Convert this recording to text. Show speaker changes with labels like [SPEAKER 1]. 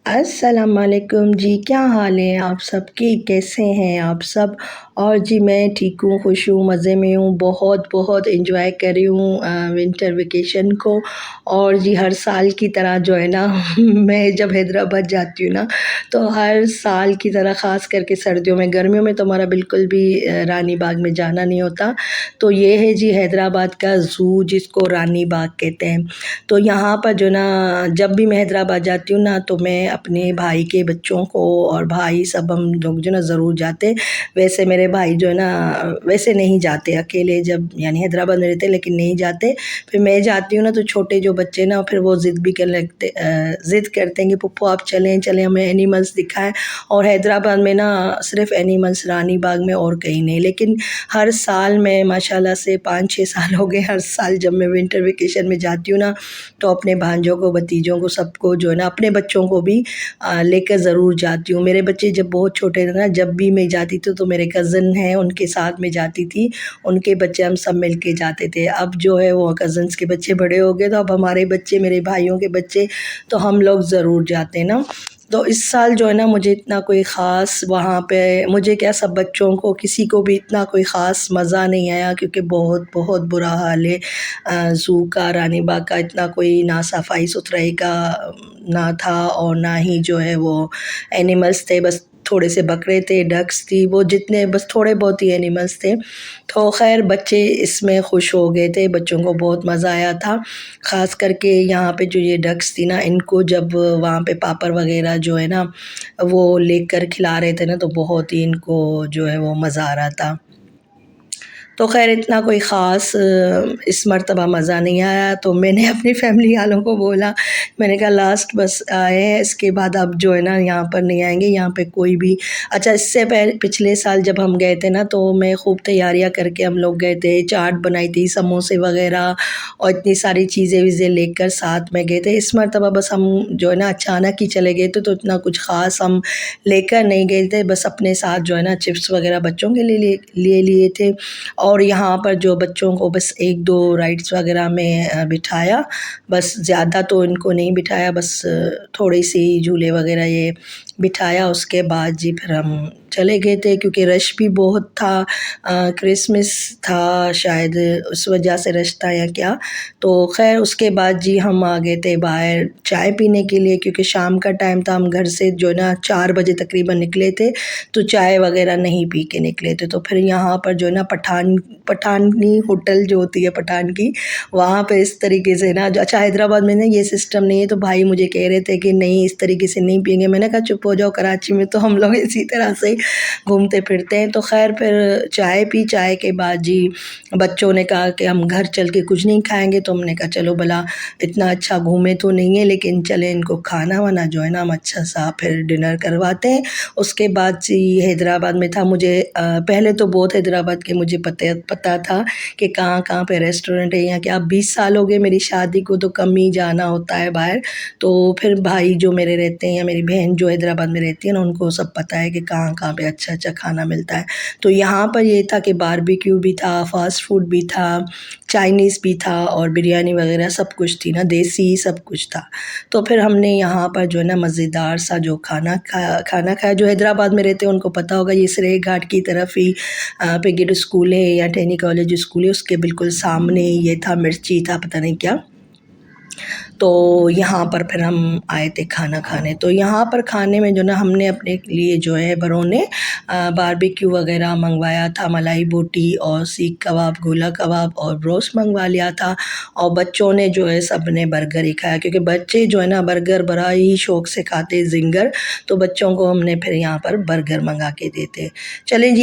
[SPEAKER 1] السلام علیکم جی، کیا حال ہے آپ سب کی؟ کیسے ہیں آپ سب؟ اور جی میں ٹھیک ہوں، خوش ہوں، مزے میں ہوں، بہت بہت انجوائے کر رہی ہوں ونٹر ویکیشن کو۔ اور جی ہر سال کی طرح جو ہے نا میں جب حیدرآباد جاتی ہوں نا تو ہر سال کی طرح، خاص کر کے سردیوں میں، گرمیوں میں تو ہمارا بالکل بھی رانی باغ میں جانا نہیں ہوتا۔ تو یہ ہے جی حیدرآباد کا زو، جس کو رانی باغ کہتے ہیں۔ تو یہاں پر جو نا جب بھی میں حیدرآباد جاتی ہوں نا تو میں اپنے بھائی کے بچوں کو، اور بھائی سب ہم لوگ جو نا ضرور جاتے۔ ویسے میرے بھائی جو ہے نا ویسے نہیں جاتے اکیلے، جب یعنی حیدرآباد میں رہتے لیکن نہیں جاتے۔ پھر میں جاتی ہوں نا تو چھوٹے جو بچے نا پھر وہ ضد بھی ضد کرتے ہیں کہ پپو آپ چلیں چلیں، ہمیں اینیملس دکھائیں۔ اور حیدرآباد میں نا صرف اینیملس رانی باغ میں، اور کہیں نہیں۔ لیکن ہر سال میں ماشاءاللہ سے 5-6 سال ہو گئے، ہر سال جب میں ونٹر ویکیشن میں جاتی ہوں نا تو اپنے بھانجوں کو، بھتیجوں کو، سب کو جو ہے نا، اپنے بچوں کو بھی لے کر ضرور جاتی ہوں۔ میرے بچے جب بہت چھوٹے تھے نا، جب بھی میں جاتی تھی تو میرے کزن ہیں ان کے ساتھ میں جاتی تھی، ان کے بچے ہم سب مل کے جاتے تھے۔ اب جو ہے وہ کزنس کے بچے بڑے ہو گئے تو اب ہمارے بچے، میرے بھائیوں کے بچے، تو ہم لوگ ضرور جاتے ہیں نا۔ تو اس سال جو ہے نا مجھے اتنا کوئی خاص وہاں پہ، مجھے کیا سب بچوں کو، کسی کو بھی اتنا کوئی خاص مزہ نہیں آیا، کیونکہ بہت بہت برا حال ہے زو کا، رانی باغ کا۔ اتنا کوئی نہ صفائی ستھرائی کا نہ تھا، اور نہ ہی جو ہے وہ اینیملس تھے، بس تھوڑے سے بکرے تھے، ڈکس تھی، وہ جتنے بس تھوڑے بہت ہی اینیملس تھے۔ تو خیر بچے اس میں خوش ہو گئے تھے، بچوں کو بہت مزہ آیا تھا۔ خاص کر کے یہاں پہ جو یہ ڈکس تھی نا، ان کو جب وہاں پہ پاپر وغیرہ جو ہے نا وہ لے کر کھلا رہے تھے نا تو بہت ہی ان کو جو ہے وہ مزہ آ رہا تھا۔ تو خیر اتنا کوئی خاص اس مرتبہ مزہ نہیں آیا، تو میں نے اپنی فیملی والوں کو بولا، میں نے کہا لاسٹ بس آئے ہیں، اس کے بعد اب جو ہے نا یہاں پر نہیں آئیں گے، یہاں پہ کوئی بھی۔ اچھا اس سے پچھلے سال جب ہم گئے تھے نا تو میں خوب تیاریاں کر کے ہم لوگ گئے تھے، چاٹ بنائی تھی، سموسے وغیرہ، اور اتنی ساری چیزیں ویزیں لے کر ساتھ میں گئے تھے۔ اس مرتبہ بس ہم جو ہے نا اچانک ہی چلے گئے تھے، تو اتنا کچھ خاص ہم لے کر نہیں گئے تھے، بس اپنے ساتھ جو ہے نا چپس وغیرہ بچوں کے لیے تھے۔ اور یہاں پر جو بچوں کو بس 1-2 رائڈس وغیرہ میں بٹھایا، بس زیادہ تو ان کو نہیں بٹھایا، بس تھوڑی سی جھولے وغیرہ یہ بٹھایا۔ اس کے بعد جی پھر ہم چلے گئے تھے، کیونکہ رش بھی بہت تھا، کرسمس تھا شاید اس وجہ سے رش تھا یا کیا۔ تو خیر اس کے بعد جی ہم آ گئے تھے باہر چائے پینے کے لیے، کیونکہ شام کا ٹائم تھا، ہم گھر سے جو ہے نا 4 بجے تقریباً نکلے تھے، تو چائے وغیرہ نہیں پی کے نکلے تھے۔ تو پھر یہاں پر جو ہے نا پٹھانی ہوٹل جو ہوتی ہے پٹھان کی، وہاں پہ اس طریقے سے نا اچھا حیدرآباد میں نا یہ سسٹم نہیں ہے، تو بھائی مجھے کہہ رہے تھے کہ نہیں اس طریقے سے نہیں پئیں گے۔ میں نے کہا چپ ہو جاؤ، کراچی میں تو ہم لوگ اسی طرح سے گھومتے پھرتے ہیں۔ تو خیر پھر چائے پی، چائے کے بعد جی بچوں نے کہا کہ ہم گھر چل کے کچھ نہیں کھائیں گے، تو ہم نے کہا چلو بھلا اتنا اچھا گھومے تو نہیں ہے، لیکن چلیں ان کو کھانا وانا جو ہے نا ہم اچھا سا پھر ڈنر کرواتے ہیں۔ اس کے بعد جی حیدرآباد میں تھا، مجھے پہلے تو بہت حیدرآباد کے مجھے پتہ تھا کہ کہاں کہاں پہ ریسٹورنٹ ہے، یا کہ اب 20 سال ہو گئے میری شادی کو، تو کم ہی جانا ہوتا ہے باہر۔ تو پھر بھائی جو میرے رہتے ہیں یا میری بہن جو حیدرآباد میں رہتی ہے نا، ان کو سب پتہ ہے کہ کہاں کہاں پہ اچھا اچھا کھانا ملتا ہے۔ تو یہاں پر یہ تھا کہ باربیکیو بھی تھا، فاسٹ فوڈ بھی تھا، چائنیز بھی تھا، اور بریانی وغیرہ سب کچھ تھی نا، دیسی سب کچھ تھا۔ تو پھر ہم نے یہاں پر جو ہے نا مزیدار سا جو کھانا کھایا۔ جو حیدرآباد میں رہتے ہیں ان کو پتہ ہوگا، یہ سرے گھاٹ کی طرف ہی پیگیڈ اسکول ہے یا ٹینی کالج اسکول ہے، اس کے بالکل سامنے یہ تھا، مرچی تھا، پتہ نہیں کیا۔ تو یہاں پر پھر ہم آئے تھے کھانا کھانے۔ تو یہاں پر کھانے میں جو نا ہم نے اپنے لیے جو ہے بڑوں نے باربیکیو وغیرہ منگوایا تھا، ملائی بوٹی اور سیخ کباب، گولا کباب اور بروسٹ منگوا لیا تھا۔ اور بچوں نے جو ہے سب نے برگر ہی کھایا، کیونکہ بچے جو ہے نا برگر بڑا ہی شوق سے کھاتے، زنگر۔ تو بچوں کو ہم نے پھر یہاں پر برگر منگا کے دیتے۔ چلیں جی